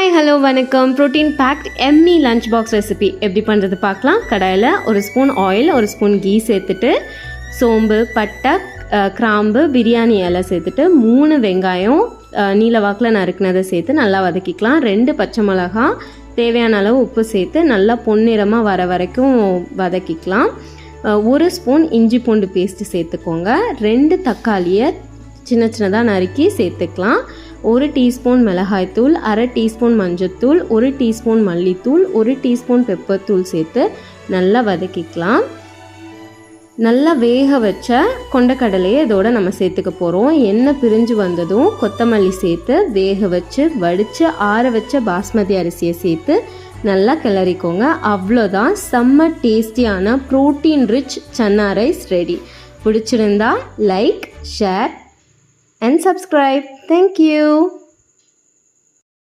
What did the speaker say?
Hi hello வணக்கம். Protein packed yummy lunch box recipe எப்படி பண்ணுறது பார்க்கலாம். கடாயில் ஒரு ஸ்பூன் ஆயில், ஒரு ஸ்பூன் கீ சேர்த்துட்டு சோம்பு, பட்டை, கிராம்பு, பிரியாணி இலை சேர்த்துட்டு 3 வெங்காயம் நீல வாக்கில் நறுக்குனதை சேர்த்து நல்லா வதக்கிக்கலாம். 2 பச்சை மிளகா, தேவையான அளவு உப்பு சேர்த்து நல்லா பொன்னிறமாக வர வரைக்கும் வதக்கிக்கலாம். 1 ஸ்பூன் இஞ்சி பூண்டு பேஸ்ட்டு சேர்த்துக்கோங்க. 2 தக்காளியை சின்ன சின்னதாக நறுக்கி சேர்த்துக்கலாம். 1 டீஸ்பூன் மிளகாய்த்தூள், அரை டீஸ்பூன் மஞ்சத்தூள், 1 டீஸ்பூன் மல்லித்தூள், 1 டீஸ்பூன் பெப்பர் தூள் சேர்த்து நல்லா வதக்கிக்கலாம். நல்லா வேக வச்ச கொண்டக்கடலையை இதோட நம்ம சேர்த்துக்க போகிறோம். எண்ணெய் பிரிஞ்சு வந்ததும் கொத்தமல்லி சேர்த்து வேக வச்சு வடித்து ஆற வச்ச பாஸ்மதி அரிசியை சேர்த்து நல்லா கிளறிக்கோங்க. அவ்வளோதான், செம்ம டேஸ்டியான protein rich chana rice ready. பிடிச்சிருந்தா like, share and subscribe. Thank you.